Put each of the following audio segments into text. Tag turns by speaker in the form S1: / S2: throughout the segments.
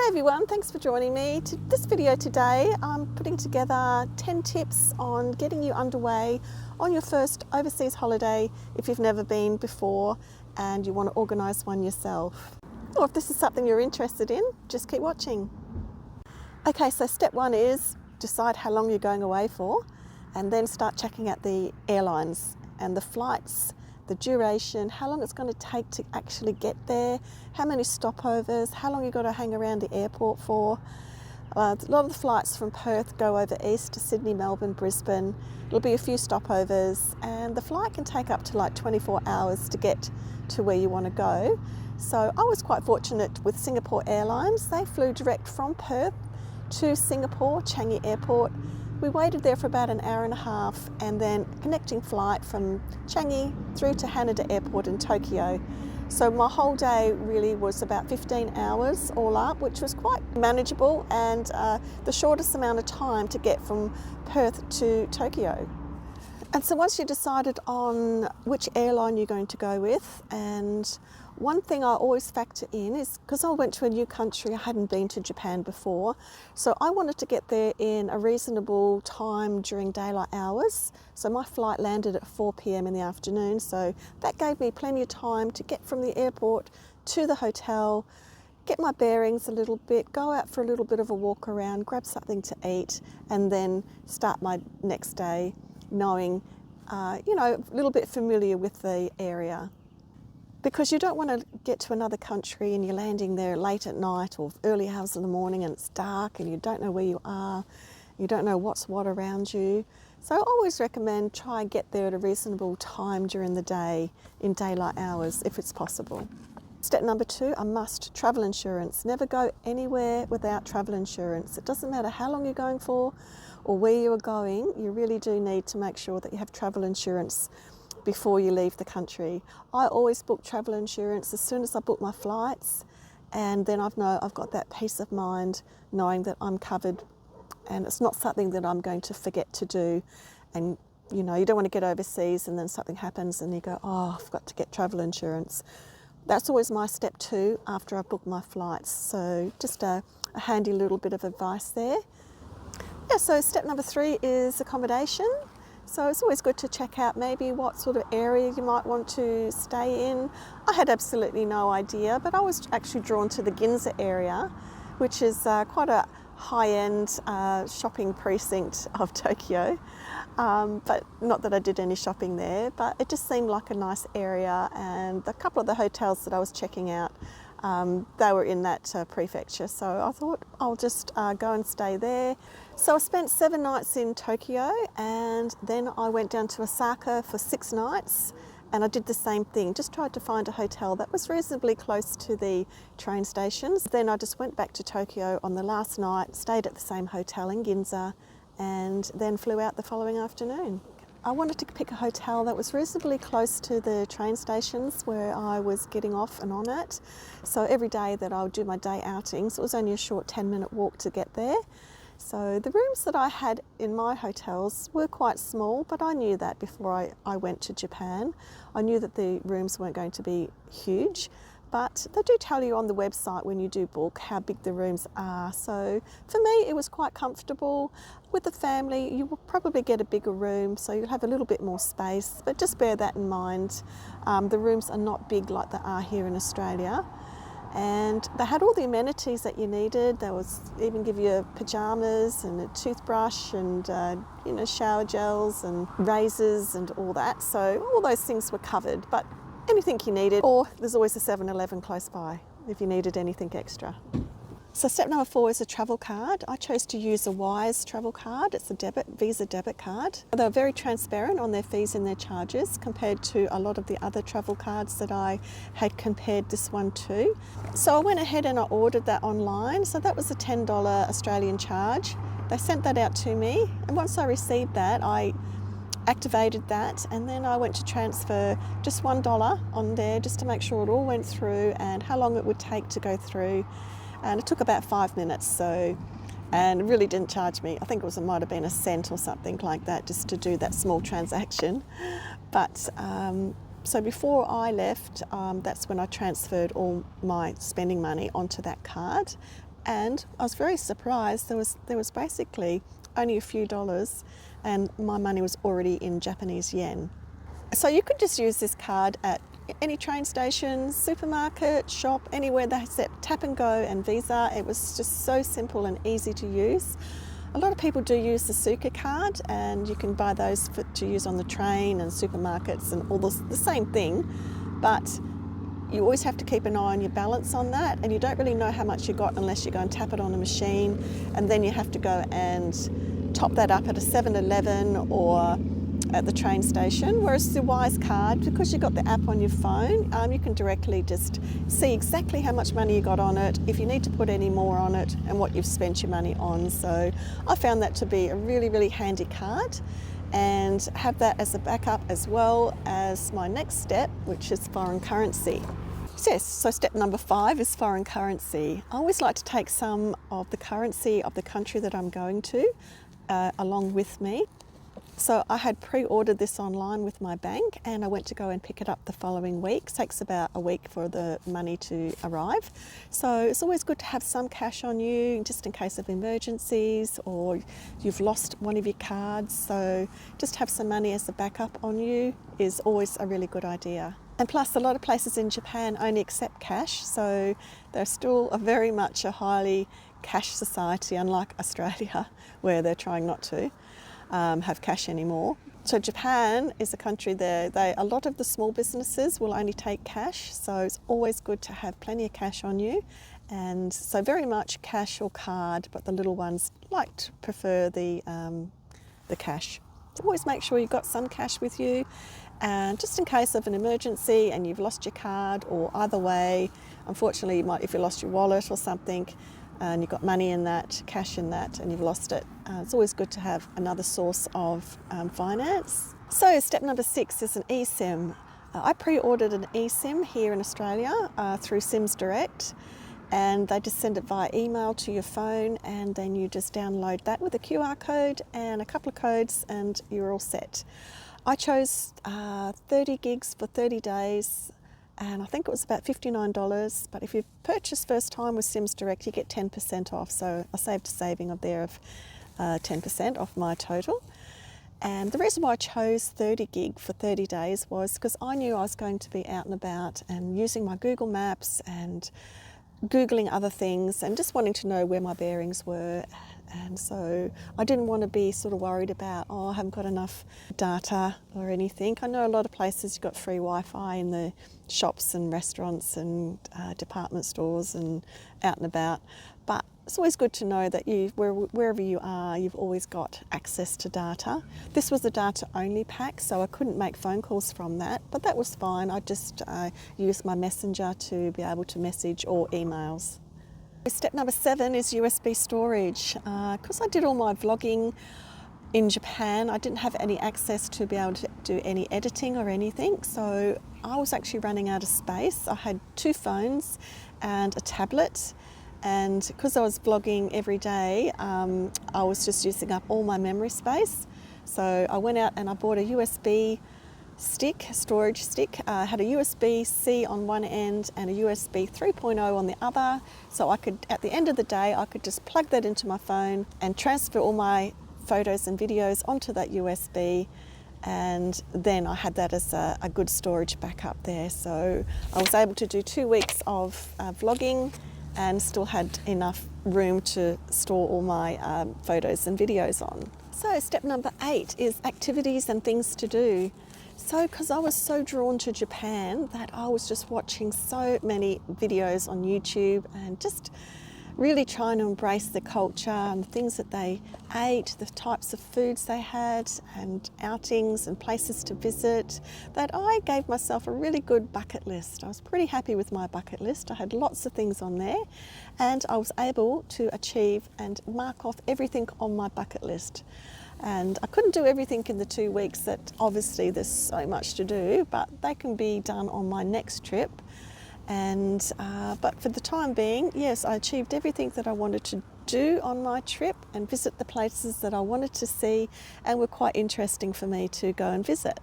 S1: G'day everyone, thanks for joining me. To this video today, I'm putting together 10 tips on getting you underway on your first overseas holiday if you've never been before and you want to organise one yourself. Or if this is something you're interested in, just keep watching. Okay, so step one is decide how long you're going away for and then start checking out the airlines and the flights, the duration, how long it's going to take to actually get there, how many stopovers, how long you've got to hang around the airport for. A lot of the flights from Perth go over east to Sydney, Melbourne, Brisbane. There'll be a few stopovers and the flight can take up to like 24 hours to get to where you want to go. So I was quite fortunate with Singapore Airlines. They flew direct from Perth to Singapore, Changi Airport. We waited there for about an hour and a half and then connecting flight from Changi through to Haneda Airport in Tokyo. So my whole day really was about 15 hours all up, which was quite manageable and the shortest amount of time to get from Perth to Tokyo. And so once you decided on which airline you're going to go with, and one thing I always factor in is because I went to a new country, I hadn't been to Japan before, so I wanted to get there in a reasonable time during daylight hours. So my flight landed at 4 p.m. in the afternoon, so that gave me plenty of time to get from the airport to the hotel, get my bearings a little bit, go out for a little bit of a walk around, grab something to eat, and then start my next day knowing, a little bit familiar with the area. Because you don't want to get to another country and you're landing there late at night or early hours in the morning and it's dark and you don't know where you are, you don't know what's what around you. So I always recommend try and get there at a reasonable time during the day in daylight hours if it's possible. Step number 2, a must, travel insurance. Never go anywhere without travel insurance. It doesn't matter how long you're going for or where you're going, you really do need to make sure that you have travel insurance before you leave the country. I always book travel insurance as soon as I book my flights, and then I've got that peace of mind knowing that I'm covered and it's not something that I'm going to forget to do. And you don't want to get overseas and then something happens and you go, oh, I've got to get travel insurance. That's always my step 2 after I've booked my flights. So just a handy little bit of advice there. Yeah, so step number 3 is accommodation. So it's always good to check out maybe what sort of area you might want to stay in. I had absolutely no idea, but I was actually drawn to the Ginza area, which is quite a high-end shopping precinct of Tokyo. But not that I did any shopping there, but it just seemed like a nice area, and a couple of the hotels that I was checking out, they were in that prefecture, so I thought I'll just go and stay there. So I spent 7 nights in Tokyo and then I went down to Osaka for 6 nights and I did the same thing, just tried to find a hotel that was reasonably close to the train stations. Then I just went back to Tokyo on the last night, stayed at the same hotel in Ginza and then flew out the following afternoon. I wanted to pick a hotel that was reasonably close to the train stations where I was getting off and on at. So every day that I would do my day outings, it was only a short 10-minute walk to get there. So the rooms that I had in my hotels were quite small, but I knew that before I went to Japan. I knew that the rooms weren't going to be huge, but they do tell you on the website when you do book how big the rooms are. So for me, it was quite comfortable. With the family, you will probably get a bigger room, so you'll have a little bit more space, but just bear that in mind. The rooms are not big like they are here in Australia. And they had all the amenities that you needed. They was even give you pajamas and a toothbrush and shower gels and razors and all that. So all those things were covered, but anything you needed, or there's always a 7-Eleven close by if you needed anything extra. So step number 4 is a travel card. I chose to use a Wise travel card. It's a Visa debit card. They were very transparent on their fees and their charges compared to a lot of the other travel cards that I had compared this one to. So I went ahead and I ordered that online. So that was a $10 Australian charge. They sent that out to me. And once I received that, I activated that and then I went to transfer just $1 on there just to make sure it all went through and how long it would take to go through. And it took about 5 minutes, and it really didn't charge me. I think it might have been a cent or something like that just to do that small transaction. But so before I left, that's when I transferred all my spending money onto that card. and I was very surprised. There was basically only a few dollars, and my money was already in Japanese yen. So you could just use this card at any train station, supermarket, shop, anywhere they accept Tap and Go and Visa. It was just so simple and easy to use. A lot of people do use the Suica card, and you can buy those to use on the train and supermarkets and all the same thing, but you always have to keep an eye on your balance on that, and you don't really know how much you got unless you go and tap it on a machine, and then you have to go and top that up at a 7-Eleven or at the train station. Whereas the Wise card, because you've got the app on your phone, you can directly just see exactly how much money you got on it, if you need to put any more on it, and what you've spent your money on. So I found that to be a really, really handy card, and have that as a backup as well as my next step, which is foreign currency. Yes, so step number 5 is foreign currency. I always like to take some of the currency of the country that I'm going to along with me. So I had pre-ordered this online with my bank, and I went to go and pick it up the following week. It takes about a week for the money to arrive. So it's always good to have some cash on you just in case of emergencies, or you've lost one of your cards. So just have some money as a backup on you is always a really good idea. And plus, a lot of places in Japan only accept cash, so they're still very much a highly cash society, unlike Australia, where they're trying not to have cash anymore. So Japan is a country there, a lot of the small businesses will only take cash, so it's always good to have plenty of cash on you. And so very much cash or card, but the little ones like to prefer the cash. So always make sure you've got some cash with you, and just in case of an emergency and you've lost your card, or either way, unfortunately if you lost your wallet or something, and you've got money in that, cash in that, and you've lost it, it's always good to have another source of finance. So step number 6 is an eSIM. I pre-ordered an eSIM here in Australia through Sims Direct, and they just send it via email to your phone, and then you just download that with a QR code and a couple of codes, and you're all set. I chose 30 gigs for 30 days, and I think it was about $59, but if you purchase first time with Sims Direct, you get 10% off, so I saved a saving of 10% off my total. And the reason why I chose 30 gig for 30 days was because I knew I was going to be out and about and using my Google Maps and Googling other things and just wanting to know where my bearings were. And so I didn't want to be sort of worried about, I haven't got enough data or anything. I know a lot of places you've got free Wi-Fi in the shops and restaurants and department stores and out and about, but it's always good to know that wherever you are, you've always got access to data. This was a data-only pack, so I couldn't make phone calls from that, but that was fine. I just used my messenger to be able to message or emails. Step number 7 is USB storage. Because I did all my vlogging in Japan, I didn't have any access to be able to do any editing or anything, so I was actually running out of space. I had 2 phones and a tablet, and because I was vlogging every day, I was just using up all my memory space. So I went out and I bought a USB stick, storage stick. Had a USB-C on one end and a USB 3.0 on the other, so I could, at the end of the day, I could just plug that into my phone and transfer all my photos and videos onto that USB, and then I had that as a good storage backup there. So I was able to do 2 weeks of vlogging and still had enough room to store all my photos and videos on. So step number 8 is activities and things to do. So because I was so drawn to Japan that I was just watching so many videos on YouTube and just really trying to embrace the culture and the things that they ate, the types of foods they had, and outings and places to visit, that I gave myself a really good bucket list. I was pretty happy with my bucket list. I had lots of things on there, and I was able to achieve and mark off everything on my bucket list. And I couldn't do everything in the 2 weeks, that obviously there's so much to do, but they can be done on my next trip. And but for the time being, yes, I achieved everything that I wanted to do on my trip and visit the places that I wanted to see and were quite interesting for me to go and visit.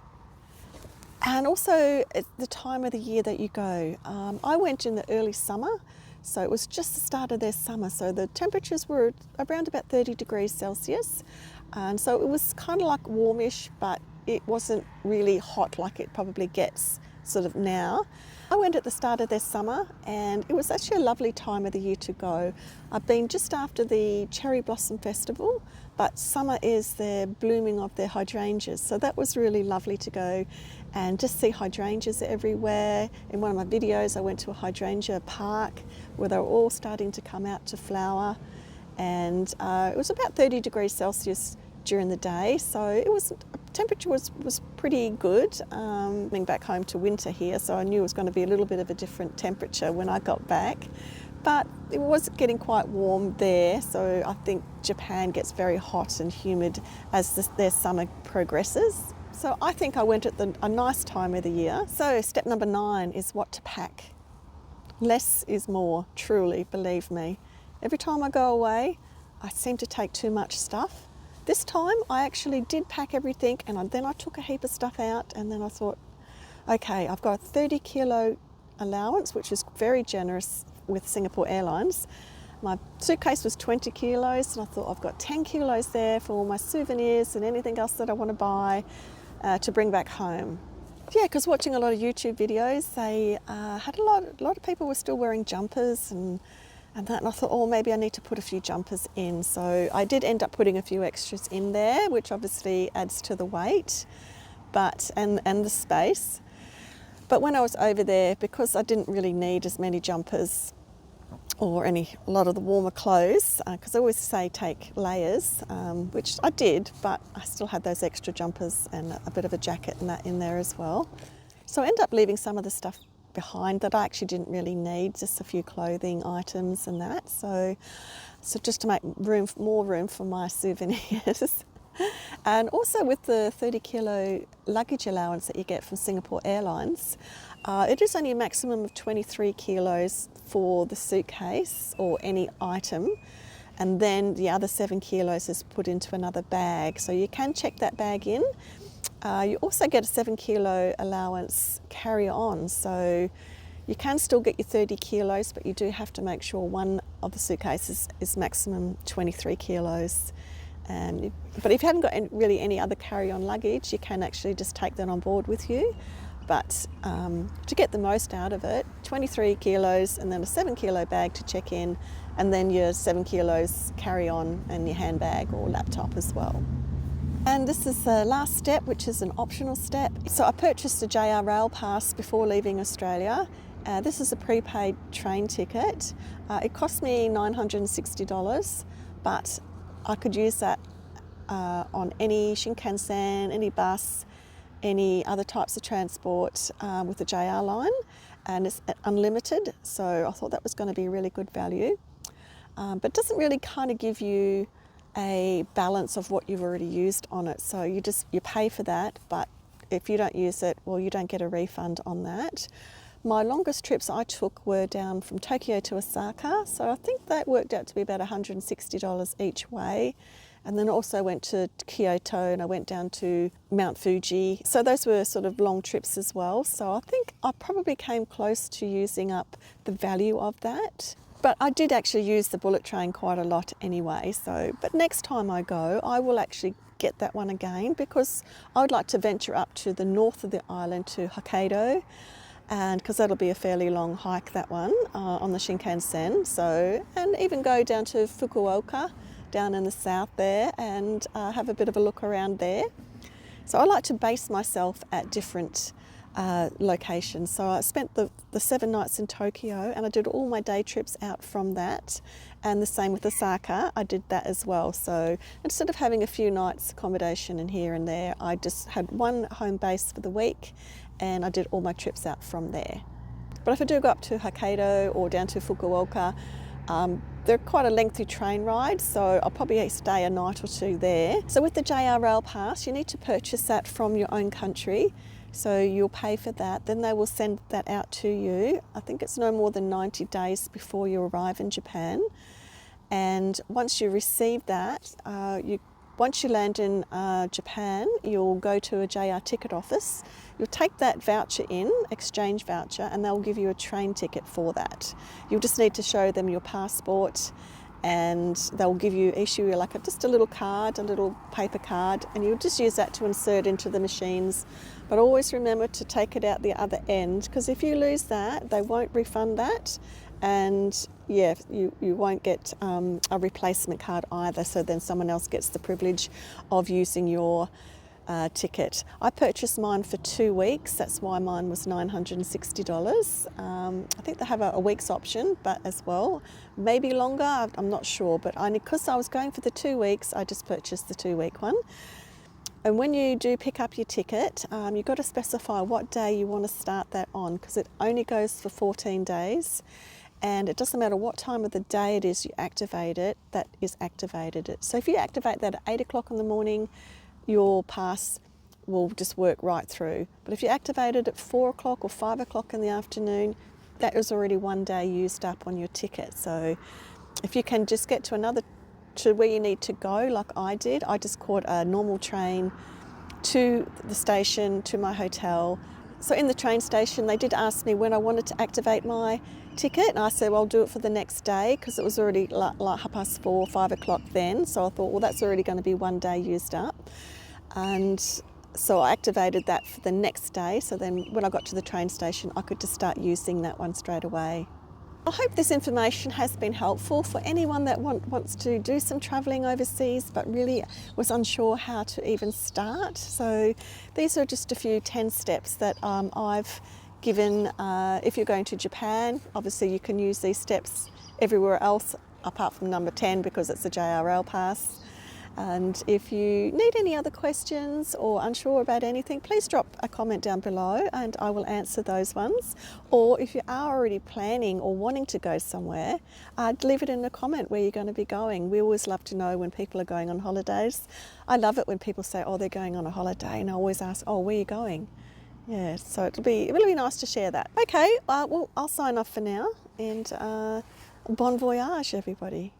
S1: And also at the time of the year that you go. I went in the early summer, So it was just the start of their summer. So the temperatures were around about 30 degrees Celsius. And so it was kind of like warmish, but it wasn't really hot like it probably gets sort of now. I went at the start of their summer and it was actually a lovely time of the year to go. I've been just after the Cherry Blossom Festival, but summer is the blooming of their hydrangeas. So that was really lovely to go and just see hydrangeas everywhere. In one of my videos, I went to a hydrangea park where they were all starting to come out to flower. And it was about 30 degrees Celsius during the day, so it was temperature was pretty good. Coming back home to winter here, so I knew it was going to be a little bit of a different temperature when I got back, but it was getting quite warm there. So I think Japan gets very hot and humid as their summer progresses. So I think I went at a nice time of the year. So step number 9 is what to pack. Less is more, truly, believe me. Every time I go away, I seem to take too much stuff. This time I actually did pack everything, and then I took a heap of stuff out, and then I thought, okay, I've got a 30 kilo allowance, which is very generous with Singapore Airlines. My suitcase was 20 kilos, and I thought I've got 10 kilos there for all my souvenirs and anything else that I want to buy to bring back home. Yeah, because watching a lot of YouTube videos, they had a lot of people were still wearing jumpers and that, and I thought, oh, maybe I need to put a few jumpers in. So I did end up putting a few extras in there, which obviously adds to the weight, and the space. But when I was over there, because I didn't really need as many jumpers or a lot of the warmer clothes, because I always say take layers, which I did, but I still had those extra jumpers and a bit of a jacket and that in there as well. So I ended up leaving some of the stuff behind that I actually didn't really need, just a few clothing items and that. So just to make more room for my souvenirs. And also with the 30 kilo luggage allowance that you get from Singapore Airlines, it is only a maximum of 23 kilos for the suitcase or any item, and then the other 7 kilos is put into another bag. So you can check that bag in. You also get a 7 kilo allowance carry on, so you can still get your 30 kilos, but you do have to make sure one of the suitcases is maximum 23 kilos. But if you haven't got really any other carry-on luggage, you can actually just take that on board with you. But to get the most out of it, 23 kilos and then a 7 kilo bag to check in, and then your 7 kilos carry-on and your handbag or laptop as well. And this is the last step, which is an optional step. So I purchased a JR Rail Pass before leaving Australia. This is a prepaid train ticket. It cost me $960, but I could use that on any Shinkansen, any bus, any other types of transport with the JR line, and it's unlimited. So I thought that was going to be a really good value, but it doesn't really kind of give you a balance of what you've already used on it. So you pay for that, but if you don't use it, well, you don't get a refund on that. My longest trips I took were down from Tokyo to Osaka, so I think that worked out to be about $160 each way. And then also went to Kyoto and I went down to Mount Fuji. So those were sort of long trips as well. So I think I probably came close to using up the value of that. But I did actually use the bullet train quite a lot anyway. But next time I go, I will actually get that one again, because I would like to venture up to the north of the island to Hokkaido, and because that'll be a fairly long hike, that one, on the Shinkansen. And even go down to Fukuoka, down in the south there, and have a bit of a look around there. So I like to base myself at different locations. So I spent the 7 nights in Tokyo, and I did all my day trips out from that, and the same with Osaka, I did that as well. So instead of having a few nights accommodation in here and there, I just had one home base for the week, and I did all my trips out from there. But if I do go up to Hokkaido or down to Fukuoka, they're quite a lengthy train ride, so I'll probably stay a night or two there. So with the JR Rail Pass, you need to purchase that from your own country. So you'll pay for that, then they will send that out to you. I think it's no more than 90 days before you arrive in Japan. And once you receive that, you once you land in Japan, you'll go to a JR ticket office. You'll take that voucher in, exchange voucher, and they'll give you a train ticket for that. You'll just need to show them your passport, and they'll issue you like just a little card, a little paper card, and you'll just use that to insert into the machines. But always remember to take it out the other end, because if you lose that, they won't refund that, and yeah, you won't get a replacement card either, so then someone else gets the privilege of using your ticket. I purchased mine for 2 weeks, that's why mine was $960. I think they have a week's option, but as well, maybe longer, I'm not sure, but because I was going for the 2 weeks, I just purchased the 2-week one. And when you do pick up your ticket, you've got to specify what day you want to start that on, because it only goes for 14 days. And it doesn't matter what time of the day it is you activate it, that is activated. So if you activate that at 8 o'clock in the morning, your pass will just work right through. But if you activate it at 4 o'clock or 5 o'clock in the afternoon, that is already 1 day used up on your ticket. So if you can just get to where you need to go, like I did, I just caught a normal train to the station, to my hotel. So in the train station, they did ask me when I wanted to activate my ticket, and I said, well, I'll do it for the next day, because it was already like 4:30, 5 o'clock then. So I thought, well, that's already going to be 1 day used up. And so I activated that for the next day. So then when I got to the train station, I could just start using that one straight away. I hope this information has been helpful for anyone that wants to do some travelling overseas but really was unsure how to even start. So these are just a few 10 steps that I've given. If you're going to Japan, obviously you can use these steps everywhere else apart from number 10, because it's a JRL pass. And if you need any other questions or unsure about anything, please drop a comment down below and I will answer those ones. Or if you are already planning or wanting to go somewhere, leave it in a comment where you're going to be going. We always love to know when people are going on holidays. I love it when people say, oh, they're going on a holiday, and I always ask, oh, where are you going? Yeah, so it'll be really nice to share that. Okay, well, I'll sign off for now, and bon voyage, everybody.